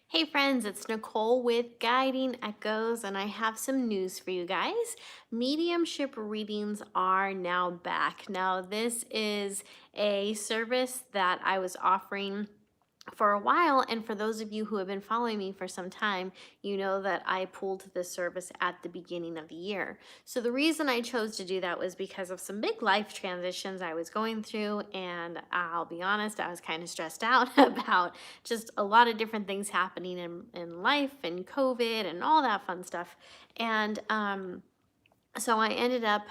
Hey friends, it's Nicole with Guiding Echoes, and I have some news for you guys. Mediumship readings are now back. Now, this is a service that I was offering for a while, and for those of you who have been following me for some time, you know that I pulled this service at the beginning of the year. So the reason I chose to do that was because of some big life transitions I was going through, and I'll be honest, I was kind of stressed out about just a lot of different things happening in life and COVID and all that fun stuff. And so I ended up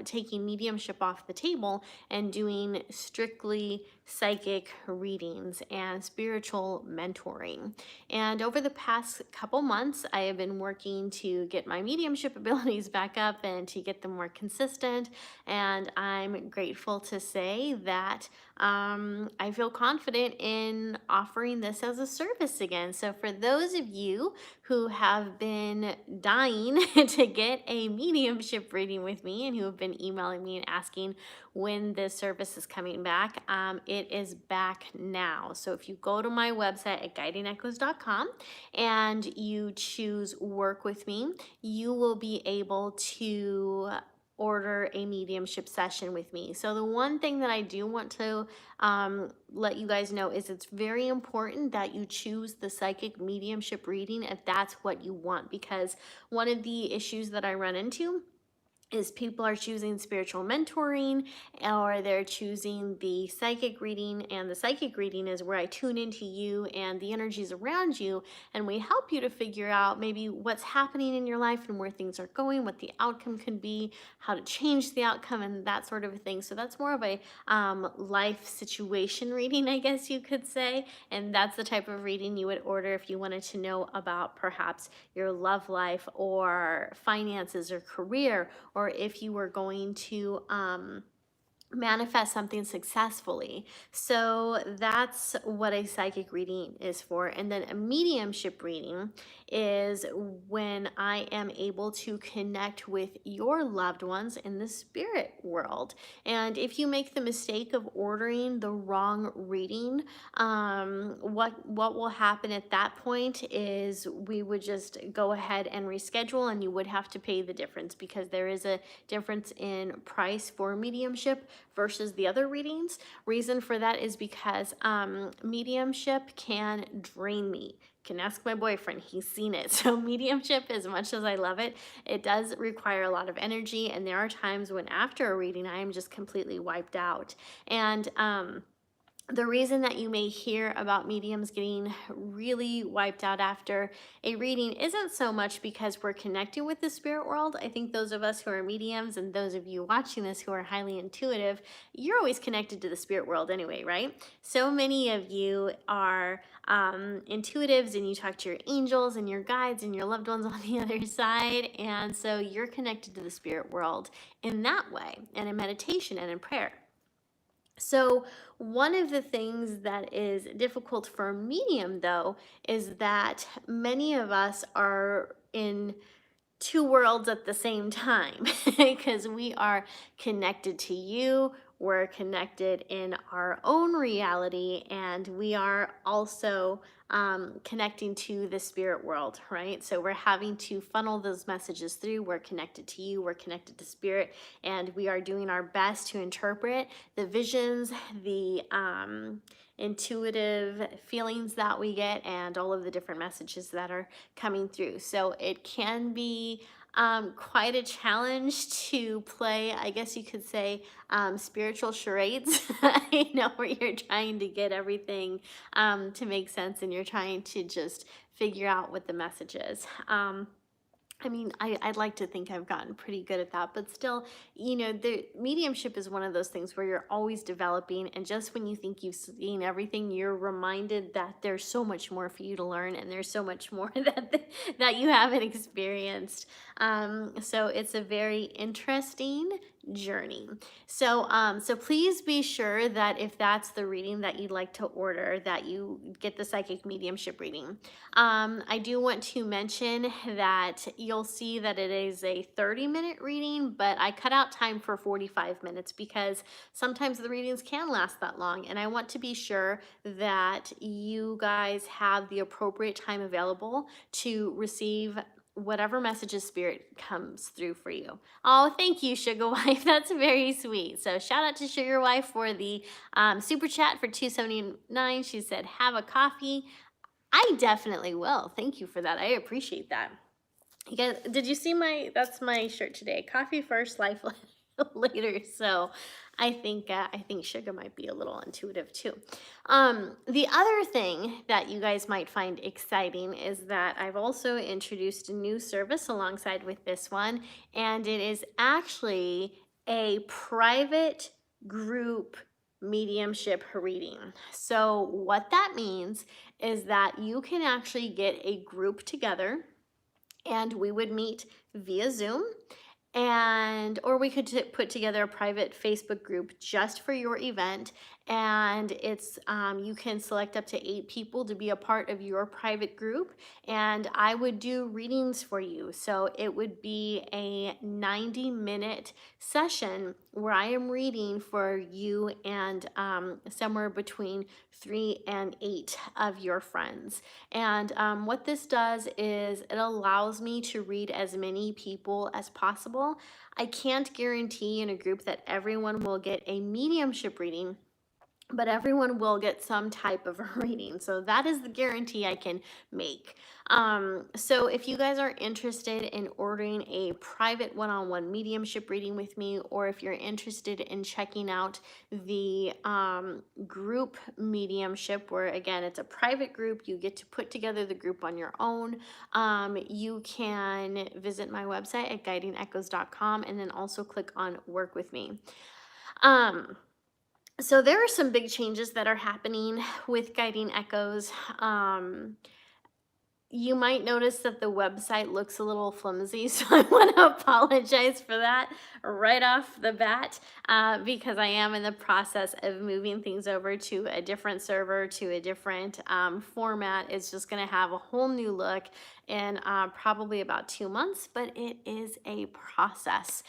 taking mediumship off the table and doing strictly psychic readings and spiritual mentoring. And over the past couple months, I have been working to get my mediumship abilities back up and to get them more consistent. And I'm grateful to say that I feel confident in offering this as a service again. So for those of you who have been dying to get a mediumship reading with me and who have been emailing me and asking when this service is coming back, it is back now. So if you go to my website at guidingechoes.com and you choose work with me, you will be able to order a mediumship session with me. So the one thing that I do want to let you guys know is it's very important that you choose the psychic mediumship reading if that's what you want, because one of the issues that I run into is people are choosing spiritual mentoring or they're choosing the psychic reading, and the psychic reading is where I tune into you and the energies around you, and we help you to figure out maybe what's happening in your life and where things are going, what the outcome could be, how to change the outcome, and that sort of thing. So that's more of a life situation reading, I guess you could say, and that's the type of reading you would order if you wanted to know about perhaps your love life or finances or career, or if you were going to manifest something successfully. So that's what a psychic reading is for. And then a mediumship reading is when I am able to connect with your loved ones in the spirit world. And if you make the mistake of ordering the wrong reading, what will happen at that point is we would just go ahead and reschedule, and you would have to pay the difference, because there is a difference in price for mediumship versus the other readings. Reason for that is because mediumship can drain me. Can ask my boyfriend, he's seen it. So mediumship, as much as I love it, it does require a lot of energy, and there are times when after a reading I am just completely wiped out. And the reason that you may hear about mediums getting really wiped out after a reading isn't so much because we're connecting with the spirit world. I think those of us who are mediums and those of you watching this who are highly intuitive, you're always connected to the spirit world anyway, right? So many of you are intuitives, and you talk to your angels and your guides and your loved ones on the other side. And so you're connected to the spirit world in that way, and in meditation and in prayer. So one of the things that is difficult for a medium, though, is that many of us are in two worlds at the same time because we are connected to you, we're connected in our own reality, and we are also connecting to the spirit world, right? So we're having to funnel those messages through. We're connected to you, we're connected to spirit, and we are doing our best to interpret the visions, the intuitive feelings that we get, and all of the different messages that are coming through. So it can be quite a challenge to play, I guess you could say, spiritual charades, where you're trying to get everything to make sense, and you're trying to just figure out what the message is. I'd like to think I've gotten pretty good at that, but still, the mediumship is one of those things where you're always developing, and just when you think you've seen everything, you're reminded that there's so much more for you to learn, and there's so much more that you haven't experienced. So it's a very interesting journey. So please be sure that if that's the reading that you'd like to order, that you get the psychic mediumship reading. I do want to mention that you'll see that it is a 30-minute reading, but I cut out time for 45 minutes because sometimes the readings can last that long, and I want to be sure that you guys have the appropriate time available to receive whatever messages spirit comes through for you. Oh, thank you, Sugar Wife. That's very sweet. So shout out to Sugar Wife for the super chat for 279. She said, have a coffee. I definitely will. Thank you for that. I appreciate that. You guys, did you see that's my shirt today. Coffee first, life later. So I think sugar might be a little intuitive too. The other thing that you guys might find exciting is that I've also introduced a new service alongside with this one, and it is actually a private group mediumship reading. So what that means is that you can actually get a group together, and we would meet via Zoom, and or we could put together a private Facebook group just for your event, and it's you can select up to 8 people to be a part of your private group, and I would do readings for you. So it would be a 90-minute session where I am reading for you and somewhere between 3 and 8 of your friends. And what this does is it allows me to read as many people as possible. I can't guarantee in a group that everyone will get a mediumship reading, but everyone will get some type of a reading. So that is the guarantee I can make. So if you guys are interested in ordering a private one-on-one mediumship reading with me, or if you're interested in checking out the group mediumship, where again, it's a private group, you get to put together the group on your own, you can visit my website at guidingechoes.com and then also click on work with me. So there are some big changes that are happening with Guiding Echoes. You might notice that the website looks a little flimsy, so I want to apologize for that right off the bat, because I am in the process of moving things over to a different server, to a different format. It's just going to have a whole new look in probably about 2 months, but it is a process.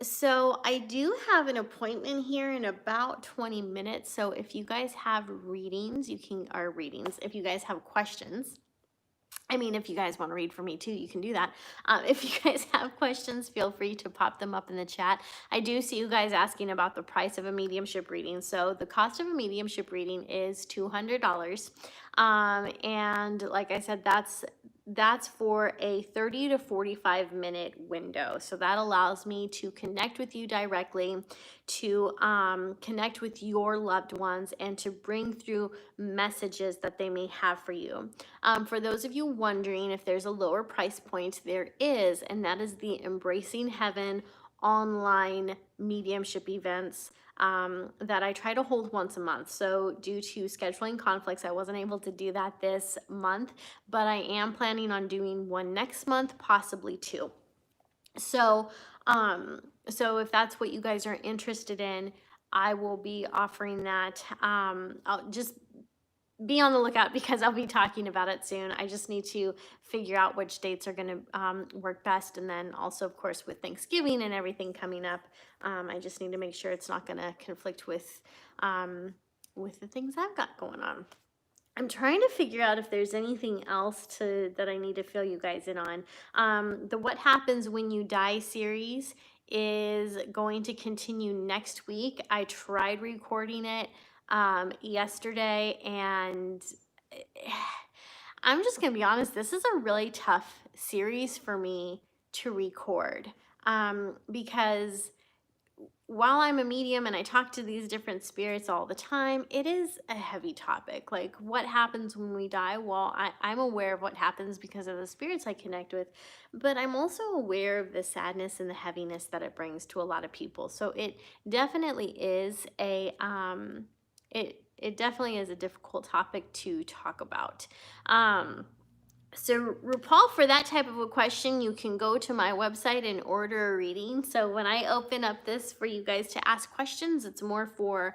So I do have an appointment here in about 20 minutes. So if you guys have readings, if you guys have questions, if you guys want to read for me too, you can do that. If you guys have questions, feel free to pop them up in the chat. I do see you guys asking about the price of a mediumship reading. So the cost of a mediumship reading is $200. And like I said, that's for a 30 to 45 minute window. So that allows me to connect with you directly, to connect with your loved ones, and to bring through messages that they may have for you. For those of you wondering if there's a lower price point, there is, and that is the Embracing Heaven online mediumship events that I try to hold once a month. So due to scheduling conflicts, I wasn't able to do that this month, but I am planning on doing one next month, possibly 2. So if that's what you guys are interested in, I will be offering that. I'll just be on the lookout because I'll be talking about it soon. I just need to figure out which dates are going to work best. And then also, of course, with Thanksgiving and everything coming up, I just need to make sure it's not going to conflict with the things I've got going on. I'm trying to figure out if there's anything else that I need to fill you guys in on. The What Happens When You Die series is going to continue next week. I tried recording it yesterday, and I'm just gonna be honest, this is a really tough series for me to record, because while I'm a medium and I talk to these different spirits all the time, it is a heavy topic. Like, what happens when we die? Well, I'm aware of what happens because of the spirits I connect with, but I'm also aware of the sadness and the heaviness that it brings to a lot of people. So it definitely is it definitely is a difficult topic to talk about. So, RuPaul, for that type of a question, you can go to my website and order a reading. So, when I open up this for you guys to ask questions, it's more for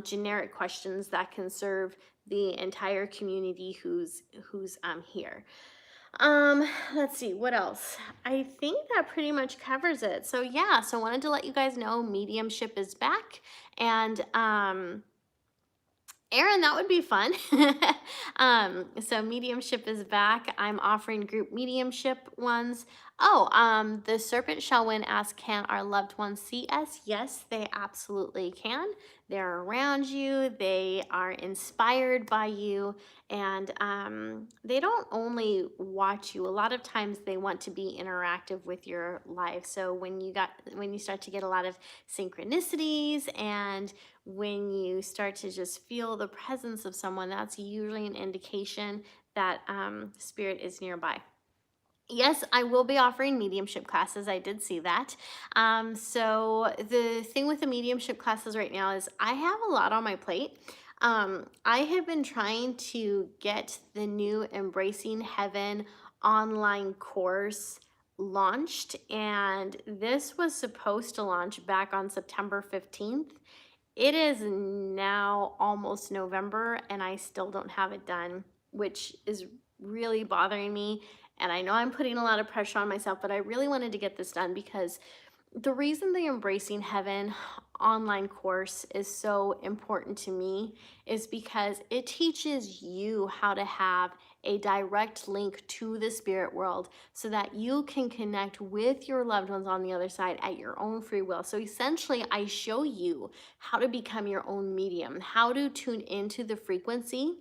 generic questions that can serve the entire community who's here. Let's see what else. I think that pretty much covers it. So yeah, so wanted to let you guys know mediumship is back, and Aaron, that would be fun. So mediumship is back. I'm offering group mediumship ones. Oh, the serpent shall win ask, can our loved ones see us? Yes, they absolutely can. They're around you. They are inspired by you, and they don't only watch you. A lot of times they want to be interactive with your life. So when you start to get a lot of synchronicities, and when you start to just feel the presence of someone, that's usually an indication that spirit is nearby. Yes, I will be offering mediumship classes. I did see that. So the thing with the mediumship classes right now is I have a lot on my plate. I have been trying to get the new Embracing Heaven online course launched, and this was supposed to launch back on September 15th. It is now almost November and I still don't have it done, which is really bothering me. And I know I'm putting a lot of pressure on myself, but I really wanted to get this done because the reason the Embracing Heaven online course is so important to me is because it teaches you how to have a direct link to the spirit world so that you can connect with your loved ones on the other side at your own free will. So essentially, I show you how to become your own medium, how to tune into the frequency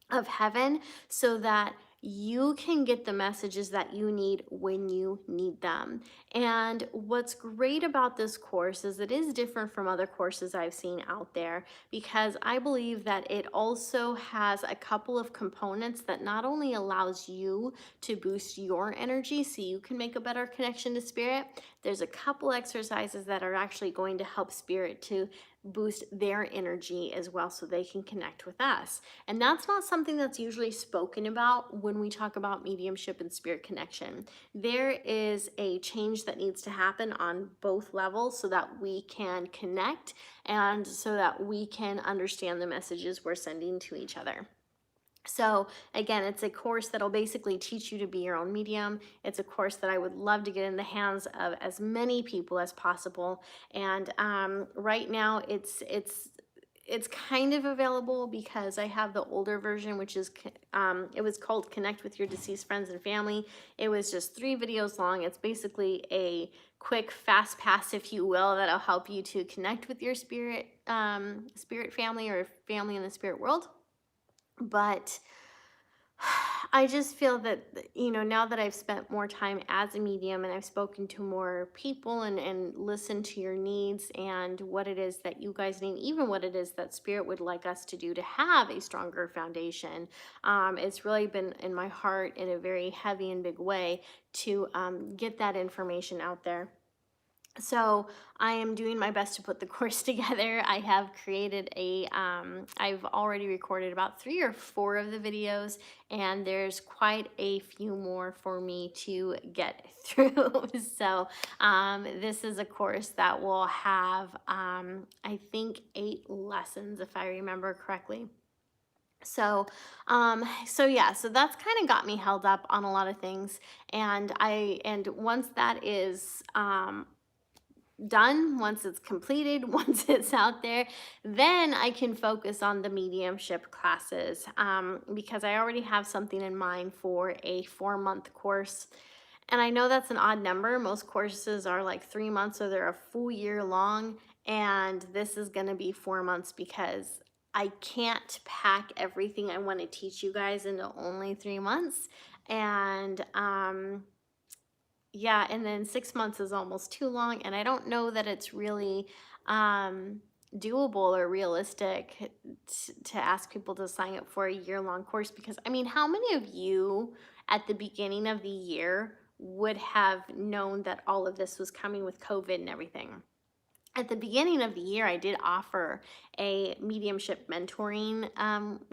of heaven so that you can get the messages that you need when you need them. And what's great about this course is it is different from other courses I've seen out there, because I believe that it also has a couple of components that not only allows you to boost your energy so you can make a better connection to spirit, there's a couple exercises that are actually going to help spirit to boost their energy as well so they can connect with us. And that's not something that's usually spoken about when we talk about mediumship and spirit connection. There is a change that needs to happen on both levels so that we can connect and so that we can understand the messages we're sending to each other. So again, it's a course that'll basically teach you to be your own medium. It's a course that I would love to get in the hands of as many people as possible. And right now, it's kind of available because I have the older version, which is it was called Connect with Your Deceased Friends and Family. It was just 3 videos long. It's basically a quick fast pass, if you will, that'll help you to connect with your spirit family or family in the spirit world. But I just feel that, now that I've spent more time as a medium and I've spoken to more people and listened to your needs and what it is that you guys need, even what it is that spirit would like us to do to have a stronger foundation, it's really been in my heart in a very heavy and big way to get that information out there. So I am doing my best to put the course together. I have created I've already recorded about 3 or 4 of the videos, and there's quite a few more for me to get through. So this is a course that will have, I think 8 lessons, if I remember correctly. So yeah, so that's kind of got me held up on a lot of things. And once that is, done, once it's completed, once it's out there, then I can focus on the mediumship classes, because I already have something in mind for a 4-month course. And I know that's an odd number. Most courses are like 3 months, so they're a full year long. And this is going to be 4 months because I can't pack everything I want to teach you guys into only 3 months. And yeah, and then 6 months is almost too long, and I don't know that it's really doable or realistic to ask people to sign up for a year-long course, because I mean, how many of you at the beginning of the year would have known that all of this was coming with COVID and everything? at the beginning of the year, I did offer a mediumship mentoring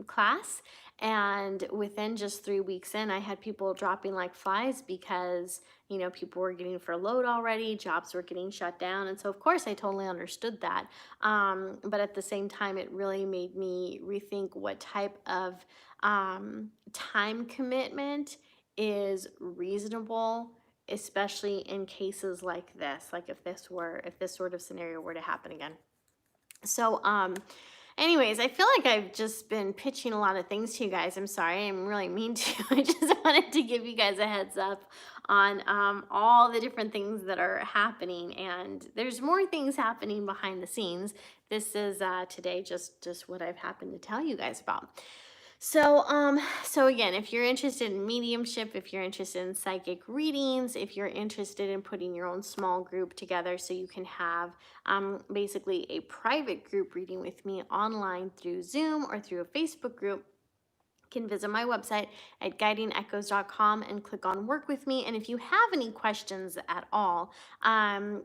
class. And within just 3 weeks in, I had people dropping like flies because, people were getting furloughed already, jobs were getting shut down. And so, of course, I totally understood that. But at the same time, it really made me rethink what type of time commitment is reasonable, especially in cases like this, like if this sort of scenario were to happen again. So anyways, I feel like I've just been pitching a lot of things to you guys. I'm sorry, I'm really mean to. I just wanted to give you guys a heads up on all the different things that are happening, and there's more things happening behind the scenes. This is today just what I've happened to tell you guys about. So again, if you're interested in mediumship, if you're interested in psychic readings, if you're interested in putting your own small group together so you can have basically a private group reading with me online through Zoom or through a Facebook group, can visit my website at guidingechoes.com and click on work with me. And if you have any questions at all,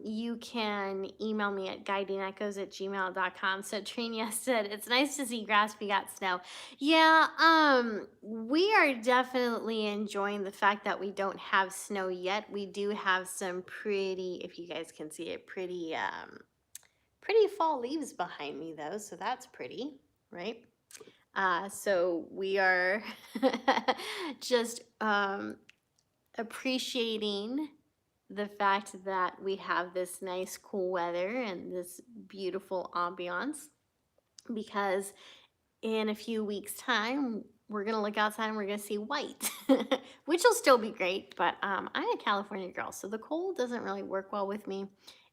you can email me at guidingechoes@gmail.com. So Trinia said, it's nice to see grass, we got snow. Yeah, we are definitely enjoying the fact that we don't have snow yet. We do have some pretty, if you guys can see it, pretty fall leaves behind me though. So that's pretty, right? So we are just appreciating the fact that we have this nice cool weather and this beautiful ambiance, because in a few weeks time we're gonna look outside and we're gonna see white, which will still be great, but I'm a California girl, so the cold doesn't really work well with me.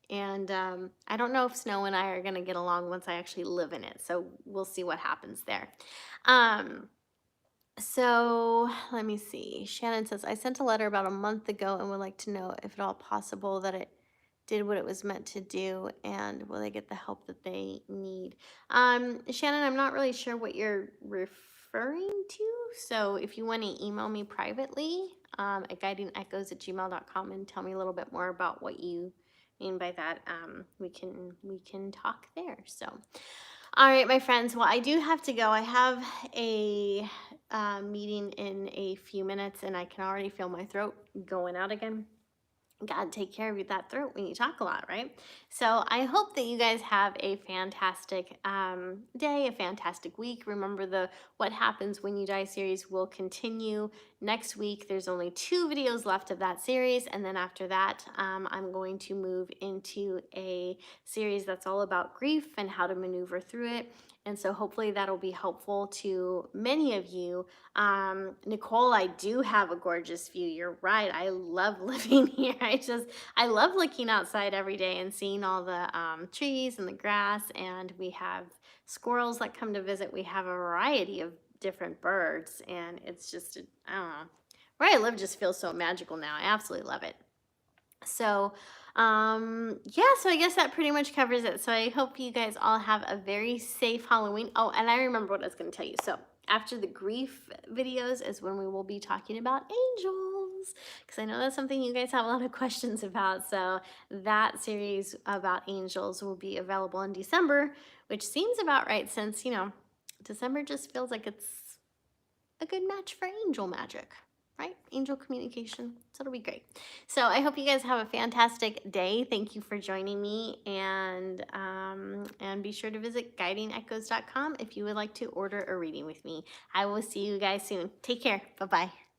And I don't know if snow and I are going to get along once I actually live in it. So we'll see what happens there. So let me see. Shannon says, I sent a letter about a month ago and would like to know if at all possible that it did what it was meant to do, and will they get the help that they need? Shannon, I'm not really sure what you're referring to. So if you want to email me privately at guidingechoes@gmail.com and tell me a little bit more about what you mean by that, we can talk there. So, all right, my friends. Well, I do have to go. I have a meeting in a few minutes, and I can already feel my throat going out again. God, take care of that throat when you talk a lot, right? So I hope that you guys have a fantastic day, a fantastic week. Remember, the What Happens When You Die series will continue next week. There's only 2 videos left of that series. And then after that, I'm going to move into a series that's all about grief and how to maneuver through it. And so hopefully that'll be helpful to many of you. Nicole, I do have a gorgeous view. You're right. I love living here. I love looking outside every day and seeing all the trees and the grass. And we have squirrels that come to visit. We have a variety of different birds. And it's just, I don't know. Where I live just feels so magical now. I absolutely love it. So yeah, so I guess that pretty much covers it. So I hope you guys all have a very safe Halloween. Oh, and I remember what I was going to tell you. So after the grief videos is when we will be talking about angels, because I know that's something you guys have a lot of questions about. So that series about angels will be available in December, which seems about right, since December just feels like it's a good match for angel magic, right? Angel communication. So it'll be great. So I hope you guys have a fantastic day. Thank you for joining me, and be sure to visit guidingechoes.com if you would like to order a reading with me. I will see you guys soon. Take care. Bye-bye.